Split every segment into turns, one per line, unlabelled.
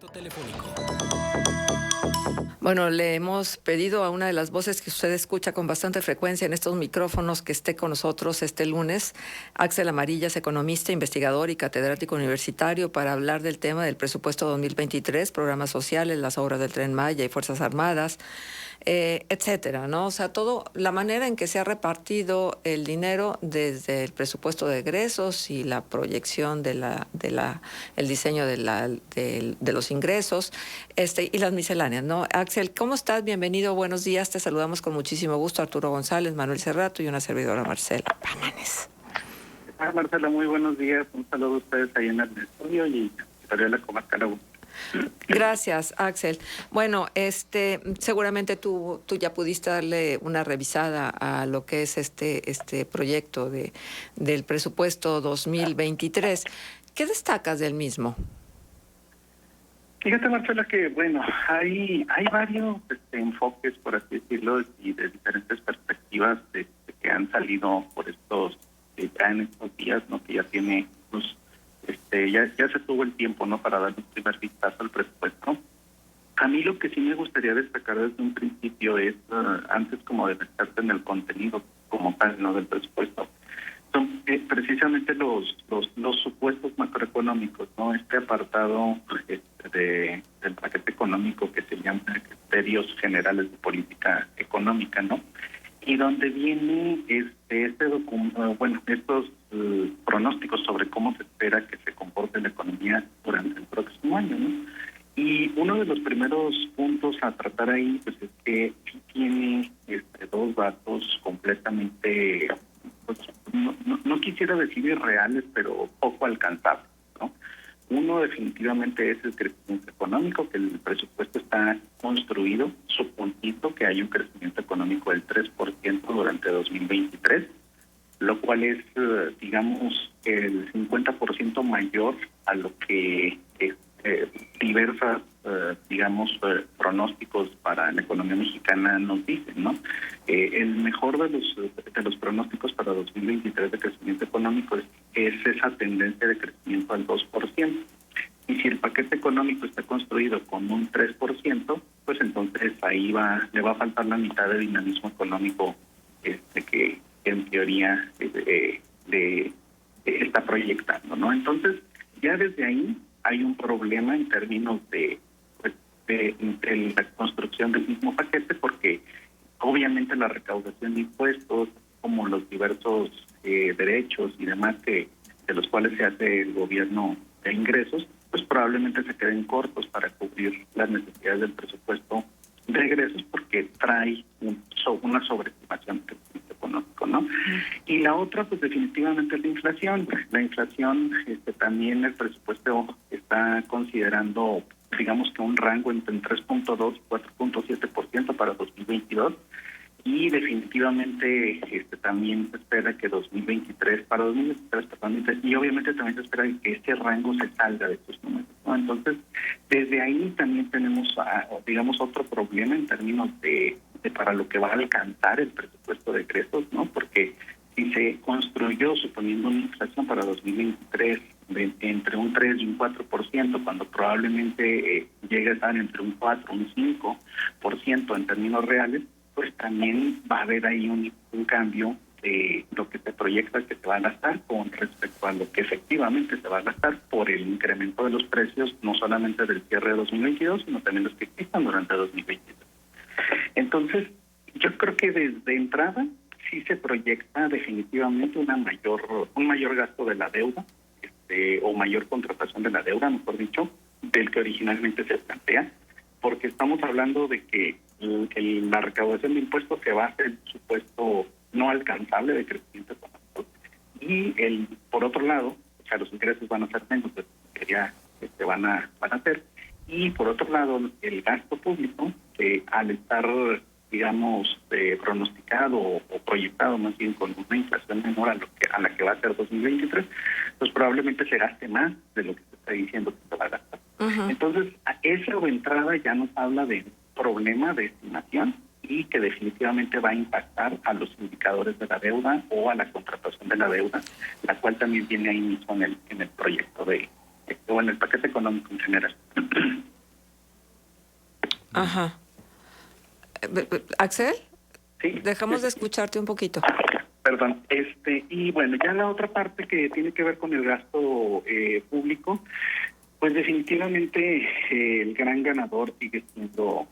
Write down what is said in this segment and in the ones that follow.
Telefónico.
Bueno, le hemos pedido a una de las voces que usted escucha con bastante frecuencia en estos micrófonos que esté con nosotros este lunes, Axel Amarillas, economista, investigador y catedrático universitario, para hablar del tema del presupuesto 2023, programas sociales, las obras del Tren Maya y Fuerzas Armadas, etcétera, ¿no? O sea, todo, la manera en que se ha repartido el dinero desde el presupuesto de egresos y la proyección el diseño de los ingresos, y las misceláneas, ¿no? Axel, ¿cómo estás? Bienvenido, buenos días. Te saludamos con muchísimo gusto Arturo González, Manuel Cerrato y una servidora Marcela Pámanes.
Marcela, muy buenos días. Un saludo a ustedes ahí en el estudio y a la comarca Laguna.
Gracias, Axel. Bueno, seguramente tú ya pudiste darle una revisada a lo que es este proyecto del presupuesto 2023. ¿Qué destacas del mismo?
Fíjate, Marcela, que bueno, hay varios enfoques, por así decirlo, y de diferentes perspectivas que han salido por ya en estos días, ¿no? Que ya tiene, pues, ya se tuvo el tiempo, ¿no? Para dar un primer vistazo al presupuesto. A mí lo que sí me gustaría destacar desde un principio es, antes como de meterte en el contenido como tal, ¿no? Del presupuesto, son precisamente los supuestos macroeconómicos, ¿no? Este apartado del paquete económico que se llama criterios generales de política económica, ¿no? Y donde viene este documento, estos pronósticos sobre cómo se espera que se comporte la economía durante el próximo año, ¿no? Y uno de los primeros puntos a tratar ahí, pues, es que sí tiene dos datos completamente, pues, no quisiera decir irreales, pero poco alcanzables, ¿no? Uno definitivamente es el crecimiento económico, que el presupuesto está construido, suponiendo que hay un crecimiento económico del 3% durante 2023, lo cual es, digamos, el 50% mayor a lo que diversas, pronósticos para la economía mexicana nos dicen, ¿no? El mejor de los pronósticos para 2023 de crecimiento económico es esa tendencia de crecimiento al 2%. Y si el paquete económico está construido con un 3%, pues entonces ahí le va a faltar la mitad de dinamismo económico que en teoría está proyectando, ¿no? Entonces, ya desde ahí hay un problema en términos de la construcción del mismo paquete, porque obviamente la recaudación de impuestos, como los diversos derechos y demás de los cuales se hace el gobierno de ingresos, pues probablemente se queden cortos para cubrir las necesidades del presupuesto de egresos, porque trae una sobreestimación del crecimiento económico, ¿no? Y la otra, pues definitivamente es la inflación. La inflación, también el presupuesto está considerando, digamos, que un rango entre el 3.2 y 4.7% para 2022. Y definitivamente también se espera que 2023, y obviamente también se espera que este rango se salga de estos números, ¿no? Entonces, desde ahí también tenemos, digamos, otro problema en términos de para lo que va a alcanzar el presupuesto de egresos, ¿no? Porque si se construyó suponiendo una inflación para 2023 entre un 3 y un 4%, cuando probablemente llegue a estar entre un 4 y un 5% en términos reales, pues también va a haber ahí un cambio de lo que se proyecta que se va a gastar con respecto a lo que efectivamente se va a gastar por el incremento de los precios, no solamente del cierre de 2022, sino también los que existan durante 2023. Entonces, yo creo que desde entrada sí se proyecta definitivamente un mayor gasto de la deuda, o mayor contratación de la deuda, mejor dicho, del que originalmente se plantea, porque estamos hablando de que la recaudación de impuestos se va a hacer supuesto no alcanzable de crecimiento económico, y por otro lado, o sea, los ingresos van a ser menos de lo que ya van a hacer, y por otro lado el gasto público, al estar, digamos, pronosticado o proyectado más bien con una inflación menor a la que va a ser 2023, pues probablemente se gaste más de lo que se está diciendo que se va a gastar. Uh-huh. Entonces, esa entrada ya nos habla de un problema de estimación y que definitivamente va a impactar a los indicadores de la deuda o a la contratación de la deuda, la cual también viene ahí mismo en el proyecto o en el paquete económico en general.
Ajá. Axel,
Sí.
dejamos de escucharte un poquito.
Perdón, y bueno, ya la otra parte que tiene que ver con el gasto público, pues definitivamente el gran ganador sigue siendo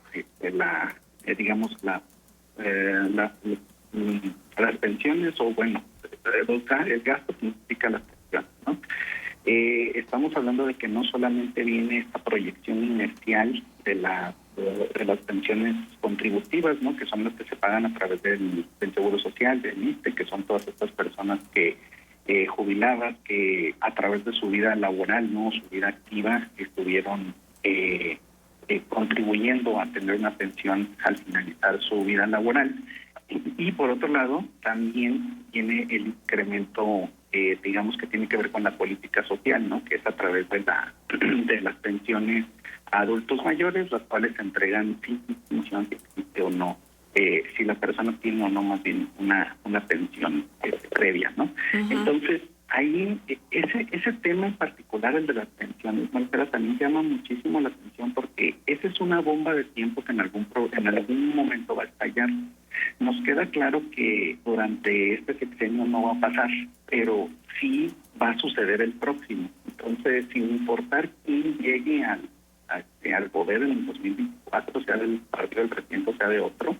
digamos, las pensiones, o bueno, el gasto significa las pensiones, ¿no? Estamos hablando de que no solamente viene esta proyección inercial de las pensiones contributivas, ¿no?, que son las que se pagan a través del Seguro Social, del ISSSTE, que son todas estas personas que jubiladas, que a través de su vida laboral, no su vida activa, estuvieron contribuyendo a tener una pensión al finalizar su vida laboral. Y por otro lado, también tiene el incremento, digamos, que tiene que ver con la política social, ¿no?, que es a través de las pensiones a adultos mayores, las cuales se entregan sin distinción si existe o no, si la persona tiene o no más bien una pensión previa, ¿no? Uh-huh. Entonces, ahí ese tema en particular, el de las pensiones, Marcela, también llama muchísimo la atención, porque esa es una bomba de tiempo que en algún momento va a estallar. Nos queda claro que durante este sexenio no va a pasar, pero sí va a suceder el próximo. Entonces, sin importar quién llegue al poder en el 2024, sea del partido del presidente o sea de otro,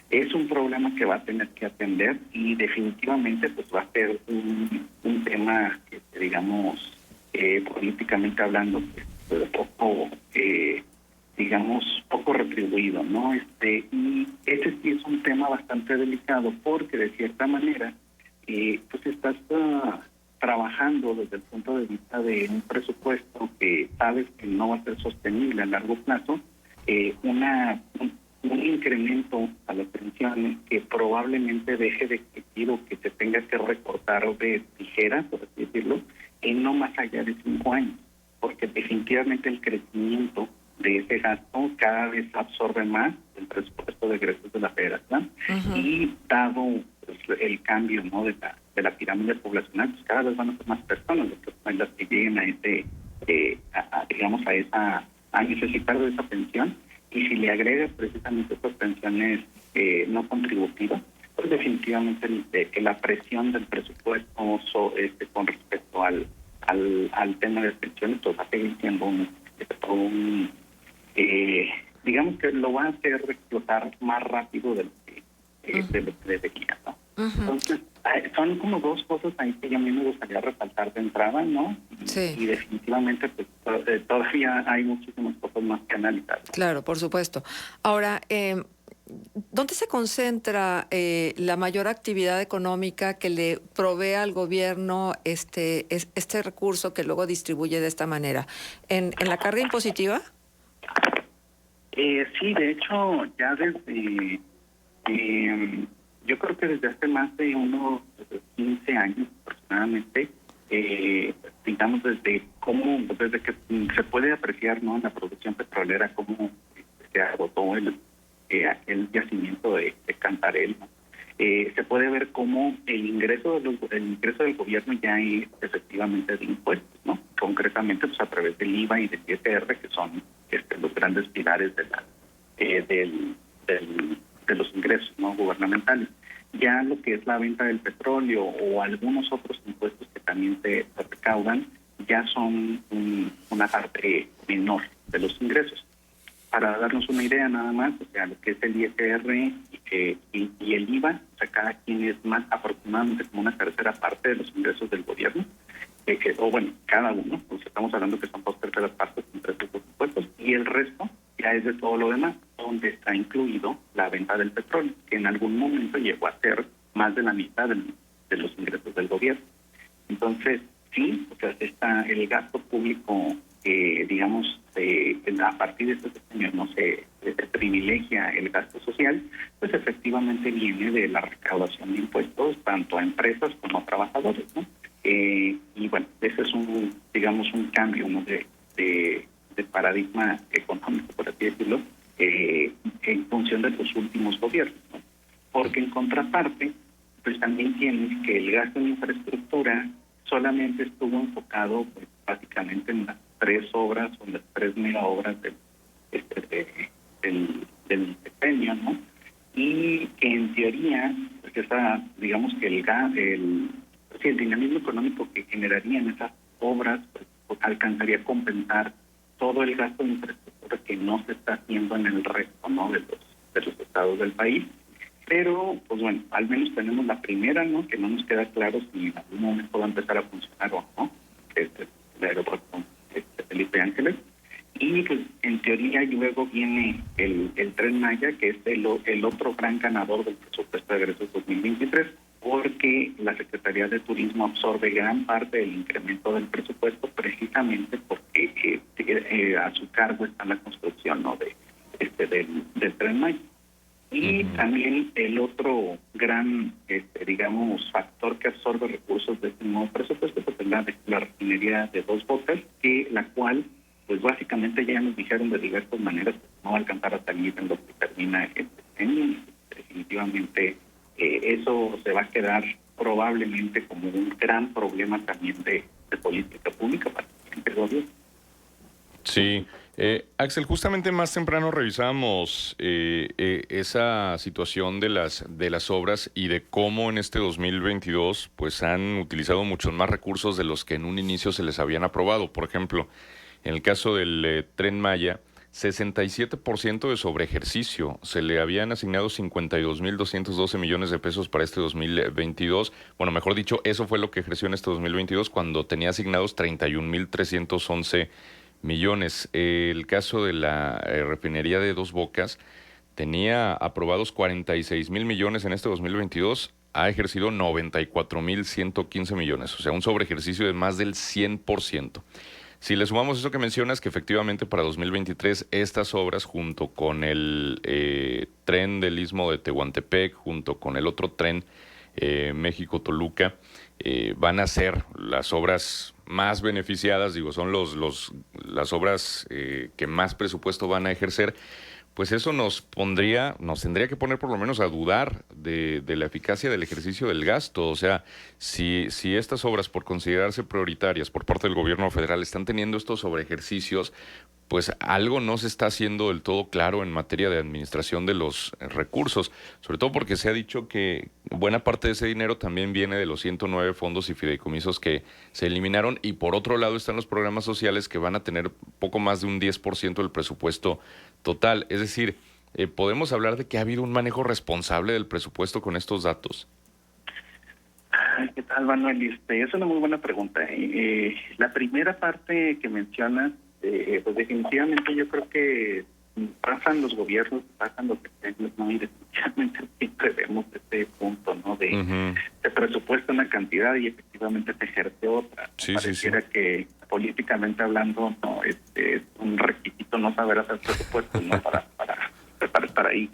es un problema que va a tener que atender, y definitivamente pues va a ser un tema, digamos, políticamente hablando, poco, digamos, poco retribuido, ¿no? Y ese sí es un tema bastante delicado, porque de cierta manera pues estás trabajando desde el punto de vista de un presupuesto que sabes que no va a ser sostenible a largo plazo, un incremento a las pensiones que probablemente deje de existir, o que se tenga que recortar de tijera, por así decirlo, en no más allá de 5 años, porque definitivamente el crecimiento de ese gasto cada vez absorbe más el presupuesto de egresos de la Federación. Uh-huh. Y dado pues, el cambio, ¿no?, de la pirámide poblacional, pues cada vez van a ser más personas las que lleguen a necesitar de esa pensión. Y si le agregas precisamente estas pensiones no contributivas, pues definitivamente la presión del presupuesto con respecto al tema de pensiones, pues va a seguir siendo digamos que lo va a hacer explotar más rápido de lo que debería, ¿no? Uh-huh. Entonces, son como dos cosas ahí que a mí me gustaría resaltar de entrada, ¿no?
Sí.
Y definitivamente pues todavía hay muchísimas cosas más que analizar, ¿no?
Claro, por supuesto. Ahora, ¿dónde se concentra la mayor actividad económica que le provee al gobierno este recurso que luego distribuye de esta manera? ¿En la carga impositiva?
Sí, de hecho, ya desde... yo creo que desde hace más de unos 15 años aproximadamente, digamos, desde que se puede apreciar, ¿no?, en la producción petrolera cómo se agotó el yacimiento de Cantarell, ¿no? Se puede ver cómo el ingreso del gobierno ya es efectivamente de impuestos, ¿no? Concretamente pues a través del IVA y del ISR, que son los grandes pilares de los ingresos, ¿no?, gubernamentales. Ya lo que es la venta del petróleo o algunos otros impuestos que también se recaudan ya son una parte menor de los ingresos. Para darnos una idea nada más, o sea, lo que es el ISR y el IVA, o sea, cada quien es más aproximadamente como una tercera parte de los ingresos del gobierno, cada uno, pues estamos hablando que son 2/3 partes entre estos dos impuestos, y el resto ya es de todo lo demás, donde está incluido la venta del petróleo, que en algún momento llegó a ser más de la mitad de los ingresos del gobierno. Entonces, sí, o sea, está el gasto público, digamos, a partir de este sexenio no se privilegia el gasto social, pues efectivamente viene de la recaudación de impuestos tanto a empresas como a trabajadores, ¿no? Y bueno, ese es un cambio, ¿no?, de paradigma económico, por así decirlo, en función de los últimos gobiernos, ¿no? Porque en contraparte, pues también tienes que el gasto en infraestructura solamente estuvo enfocado pues, básicamente en las 3 obras o las 3 mega obras del digamos que el dinamismo económico que generarían esas obras pues, alcanzaría a compensar todo el gasto de infraestructura que no se está haciendo en el resto, ¿no?, de los estados del país. Pero, pues bueno, al menos tenemos la primera, ¿no?, que no nos queda claro si en algún momento va a empezar a funcionar o no, que es el aeropuerto Felipe Ángeles. Y pues en teoría luego viene el Tren Maya, que es el otro gran ganador del presupuesto de egresos 2023, porque la Secretaría de Turismo absorbe gran parte del incremento del presupuesto precisamente porque a su cargo está la construcción, ¿no?, del Tren Maya. Y también el otro gran, digamos, factor que absorbe recursos de este nuevo presupuesto pues es la refinería de Dos Bocas, que la cual, pues básicamente ya nos dijeron de diversas maneras que no va a alcanzar a salir en lo que termina el sexenio. Definitivamente eso se va a quedar probablemente como un gran problema también de política pública para el siguiente gobierno.
Sí, Axel, justamente más temprano revisábamos esa situación de las obras y de cómo en este 2022 pues han utilizado muchos más recursos de los que en un inicio se les habían aprobado. Por ejemplo, en el caso del Tren Maya, 67% de sobreejercicio. Se le habían asignado 52.212 millones de pesos para este 2022. Bueno, mejor dicho, eso fue lo que ejerció en este 2022 cuando tenía asignados 31.311 millones. El caso de la refinería de Dos Bocas tenía aprobados 46.000 millones en este 2022, ha ejercido 94.115 millones, o sea, un sobreejercicio de más del 100%. Si le sumamos eso que mencionas, que efectivamente para 2023 estas obras, junto con el tren del Istmo de Tehuantepec, junto con el otro tren México-Toluca, van a ser las obras más beneficiadas, digo, son las obras que más presupuesto van a ejercer. Pues eso nos tendría que poner por lo menos a dudar de la eficacia del ejercicio del gasto. O sea, si estas obras, por considerarse prioritarias por parte del gobierno federal, están teniendo estos sobreejercicios, pues algo no se está haciendo del todo claro en materia de administración de los recursos, sobre todo porque se ha dicho que buena parte de ese dinero también viene de los 109 fondos y fideicomisos que se eliminaron, y por otro lado están los programas sociales que van a tener poco más de un 10% del presupuesto total. Es decir, ¿podemos hablar de que ha habido un manejo responsable del presupuesto con estos datos?
¿Qué tal, Manuel? Es una muy buena pregunta. La primera parte que mencionas, pues definitivamente yo creo que pasan los gobiernos, pasan los sexenios, ¿no? Y definitivamente siempre vemos este punto, ¿no? Se presupuesta una cantidad y efectivamente se ejerce otra. Pareciera que políticamente hablando, no, es un requisito no saber hacer presupuestos, ¿no? para estar ahí.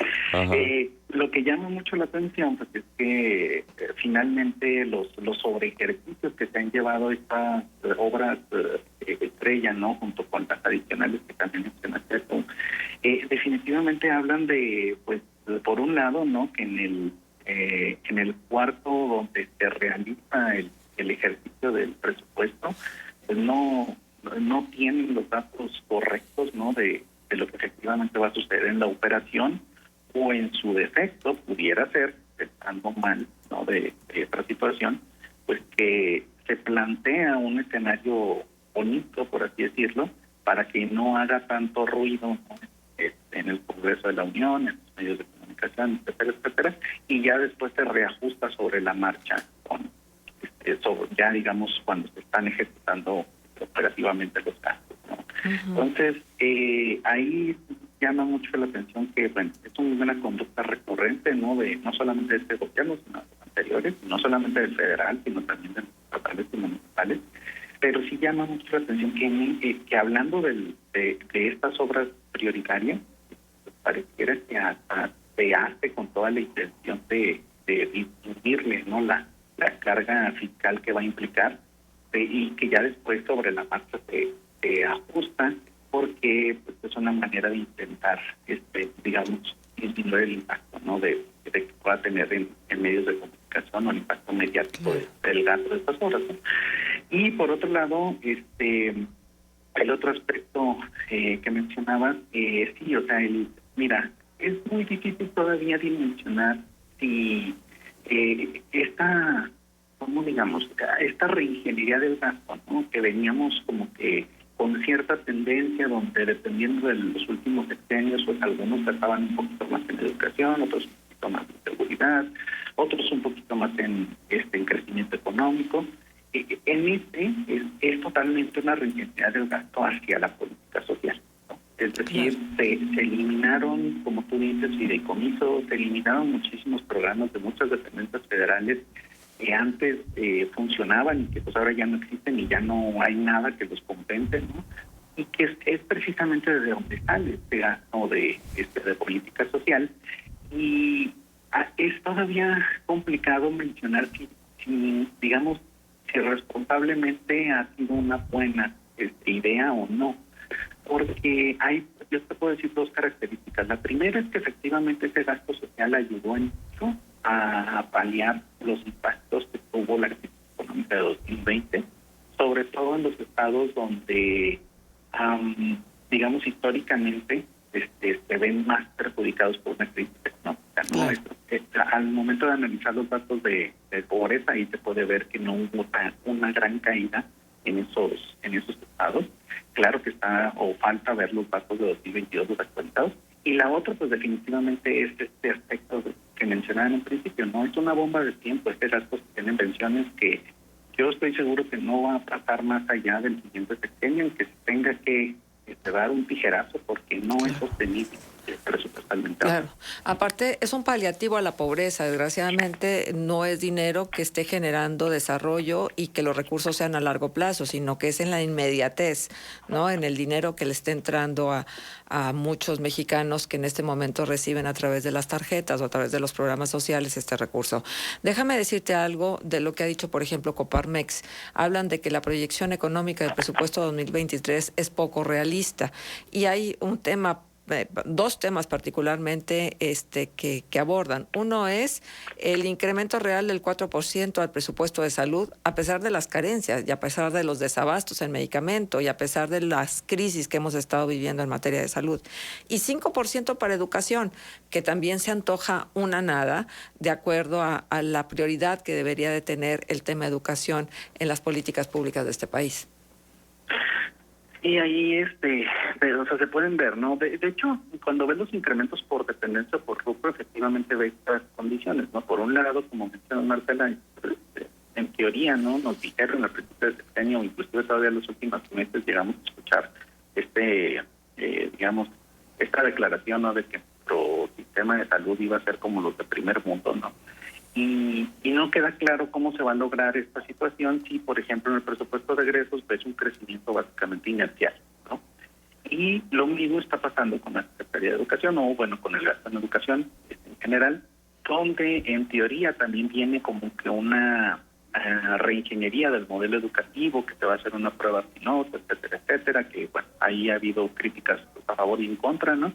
Lo que llama mucho la atención pues es que finalmente los sobreejercicios que se han llevado estas obras estrella, ¿no?, junto con las adicionales que también mencionaste, definitivamente hablan de, pues, por un lado, ¿no?, que en el cuarto donde se realiza el ejercicio del presupuesto, pues no tienen los datos correctos, ¿no?, de lo que efectivamente va a suceder en la operación, o en su defecto pudiera ser, estando mal, ¿no?, de otra situación, pues que se plantea un escenario bonito, por así decirlo, para que no haga tanto ruido, ¿no?, en el Congreso de la Unión, en los medios de comunicación, etcétera, etcétera, y ya después se reajusta sobre la marcha, ya digamos cuando se están ejecutando operativamente los gastos, ¿no? Entonces, ahí llama mucho la atención que, bueno, es una conducta recurrente, ¿no?, no solamente de este gobierno, sino de los anteriores, no solamente del federal, sino también de los estatales y municipales, pero sí llama mucho la atención que hablando de estas obras prioritarias, pues pareciera que hasta se hace con toda la intención de disminuirle, ¿no?, la carga fiscal que va a implicar, y que ya después sobre la marcha se ajusta, porque pues, es una manera de intentar, digamos, disminuir el impacto, ¿no?, de que pueda tener en medios de comunicación, o el impacto mediático del gasto de estas obras, ¿no? Y por otro lado, el otro aspecto que mencionabas, sí, o sea, mira, es muy difícil todavía dimensionar si ¿cómo digamos? Esta reingeniería del gasto, ¿no? Que veníamos como que con cierta tendencia donde dependiendo de los últimos sexenios, pues algunos gastaban un poquito más en educación, otros un poquito más en seguridad, otros un poquito más en crecimiento económico. Es totalmente una reingeniería del gasto hacia la política social, ¿no? Es decir, se eliminaron, como tú dices, fideicomisos, se eliminaron muchísimos programas de muchas dependencias federales que antes funcionaban y que pues ahora ya no existen y ya no hay nada que los compense, ¿no? Y que es precisamente desde donde sale este gasto de política social. Y es todavía complicado mencionar si digamos, si responsablemente ha sido una buena idea o no, porque yo te puedo decir dos características. La primera es que efectivamente ese gasto social ayudó en mucho a paliar los impactos que tuvo la crisis económica de 2020, sobre todo en los estados donde, digamos, históricamente se ven más perjudicados por una crisis económica, ¿no? Al momento de analizar los datos de pobreza, ahí se puede ver que no hubo una gran caída en esos estados. Claro que falta ver los datos de 2022 los actualizados. Y la otra, pues definitivamente es este aspecto que mencionaba en un principio, ¿no? Es una bomba de tiempo, gastos que tienen pensiones que yo estoy seguro que no va a pasar más allá del siguiente sexenio, en que se tenga que dar un tijerazo porque no es sostenible presupuestalmente.
Claro. Aparte, es un paliativo a la pobreza. Desgraciadamente, no es dinero que esté generando desarrollo y que los recursos sean a largo plazo, sino que es en la inmediatez, ¿no? En el dinero que le está entrando a muchos mexicanos que en este momento reciben a través de las tarjetas o a través de los programas sociales este recurso. Déjame decirte algo de lo que ha dicho, por ejemplo, Coparmex. Hablan de que la proyección económica del presupuesto 2023 es poco realista y hay un tema, dos temas particularmente que abordan. Uno es el incremento real del 4% al presupuesto de salud, a pesar de las carencias y a pesar de los desabastos en medicamento y a pesar de las crisis que hemos estado viviendo en materia de salud. Y 5% para educación, que también se antoja una nada de acuerdo a la prioridad que debería de tener el tema educación en las políticas públicas de este país.
Y ahí, pero, o sea, se pueden ver, ¿no? De hecho, cuando ves los incrementos por dependencia o por rubro, efectivamente ves estas condiciones, ¿no? Por un lado, como mencionó Marcela, en teoría, ¿no? Nos dijeron al principio del sexenio, inclusive todavía en los últimos meses llegamos a escuchar digamos, esta declaración, ¿no? De que nuestro sistema de salud iba a ser como los de primer mundo, ¿no? Y no queda claro cómo se va a lograr esta situación si, por ejemplo, en el presupuesto de egresos ves un crecimiento básicamente inercial, ¿no? Y lo mismo está pasando con la Secretaría de Educación, o bueno, con el gasto en educación en general, donde en teoría también viene como que una reingeniería del modelo educativo, que se va a hacer una prueba piloto, etcétera, etcétera, que bueno, ahí ha habido críticas a favor y en contra, ¿no?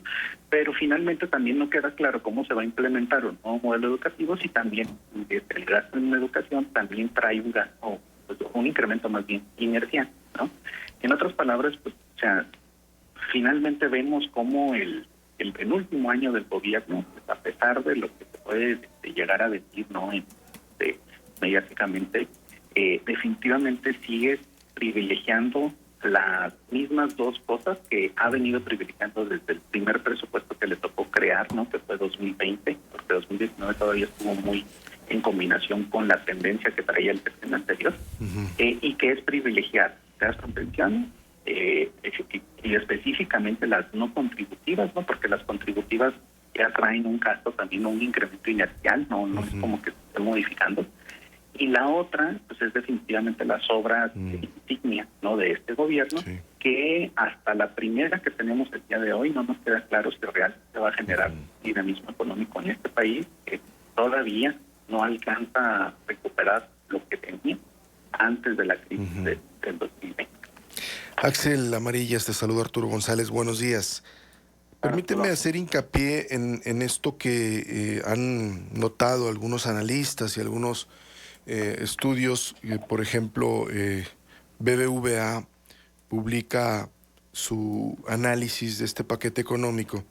Pero finalmente también no queda claro cómo se va a implementar un nuevo modelo educativo si también el gasto en educación también trae un gasto, pues, un incremento más bien inercial, ¿no? En otras palabras, pues, o sea, finalmente vemos cómo el penúltimo año del gobierno, pues, a pesar de lo que se puede llegar a decir, ¿no? Mediáticamente, definitivamente sigue privilegiando las mismas dos cosas que ha venido privilegiando desde el primer presupuesto que le tocó crear, ¿no? Que fue 2020, porque 2019 todavía estuvo muy en combinación con la tendencia que traía el sexenio anterior, y que es privilegiar gasto en pensiones, y específicamente las no contributivas, ¿no? Porque las contributivas ya traen un gasto también, un incremento inercial, no es como que se esté modificando. Y la otra, pues es definitivamente las obras insignia, ¿no? De este gobierno, que hasta la primera que tenemos el día de hoy no nos queda claro si realmente se va a generar dinamismo económico en este país, que todavía no alcanza a recuperar lo que tenía antes de la crisis del 2020.
Axel Amarillas, te saluda Arturo González, buenos días. Permíteme hacer hincapié en esto que han notado algunos analistas y algunos estudios. Por ejemplo, BBVA publica su análisis de este paquete económico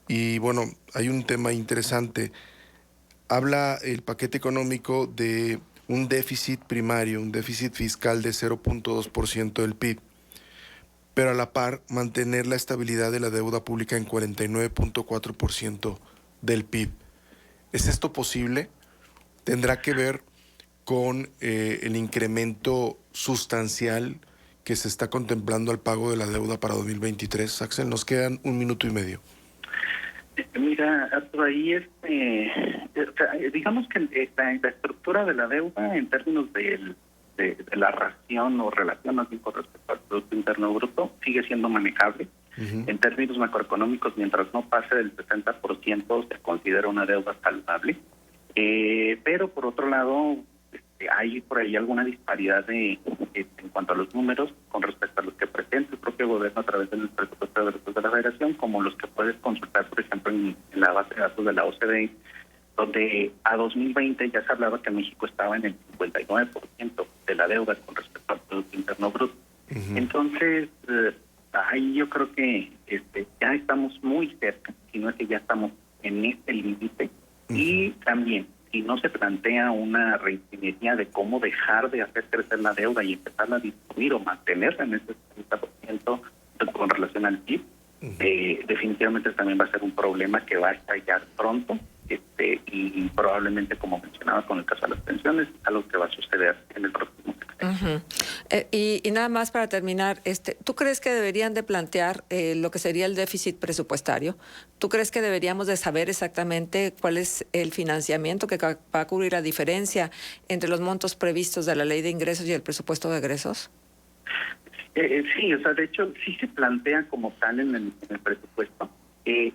y bueno, hay un tema interesante. habla el paquete económico de un déficit primario, un déficit fiscal de 0.2% del PIB, pero a la par mantener la estabilidad de la deuda pública en 49.4% del PIB. ¿Es esto posible? ¿Tendrá que ver con el incremento sustancial que se está contemplando al pago de la deuda para 2023? Axel, nos quedan 1 minuto y medio.
Mira, Arturo, ahí digamos que la estructura de la deuda en términos de la ración o relación así con respecto al Producto Interno Bruto sigue siendo manejable. En términos macroeconómicos, mientras no pase del 60%, se considera una deuda saludable. Pero por otro lado, hay por ahí alguna disparidad en cuanto a los números con respecto a los que presenta el propio gobierno a través del presupuesto de egresos de la Federación, como los que puedes consultar, por ejemplo, en la base de datos de la OCDE, donde a 2020 ya se hablaba que México estaba en el 59% de la deuda con respecto al Producto Interno Bruto. Entonces, ahí yo creo que ya estamos muy cerca, si no es que ya estamos en este límite. Y también, si no se plantea una reingeniería de cómo dejar de hacer crecer la deuda y empezarla a distribuir o mantenerla en ese 60% con relación al PIB, definitivamente también va a ser un problema que va a estallar pronto, y probablemente, como mencionaba con el caso de las pensiones, algo que va a suceder en el próximo sexenio.
Y nada más para terminar, ¿tú crees que deberían de plantear lo que sería el déficit presupuestario? ¿Tú crees que deberíamos de saber exactamente cuál es el financiamiento que va a cubrir la diferencia entre los montos previstos de la Ley de Ingresos y el presupuesto de egresos?
Sí, o sea, de hecho, sí se plantea como tal en el presupuesto.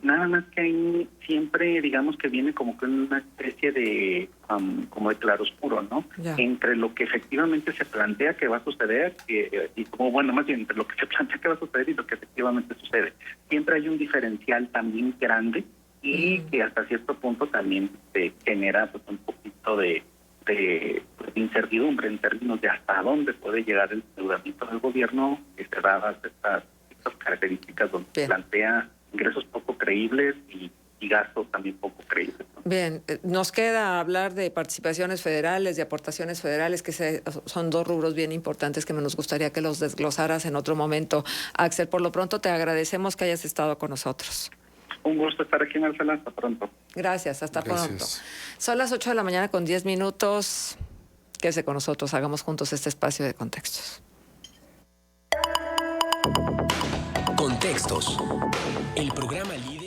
Nada más que ahí siempre, digamos que viene como que una especie de como de claroscuro, ¿no?
Ya.
Entre lo que efectivamente se plantea que va a suceder y como, bueno, más bien entre lo que se plantea que va a suceder y lo que efectivamente sucede. Siempre hay un diferencial también grande y que hasta cierto punto también genera pues un poquito de incertidumbre en términos de hasta dónde puede llegar el endeudamiento del gobierno, dadas estas características donde se plantea ingresos poco creíbles y gastos también poco creíbles, ¿no?
Bien, nos queda hablar de participaciones federales, de aportaciones federales, que son dos rubros bien importantes que nos gustaría que los desglosaras en otro momento. Axel, por lo pronto te agradecemos que hayas estado con nosotros.
Un gusto estar aquí en Alcalá. Hasta pronto.
Gracias, hasta
Gracias.
pronto. Son las 8 de la mañana con 10 minutos. Quédese con nosotros, hagamos juntos este espacio de contextos.
Contextos. El programa líder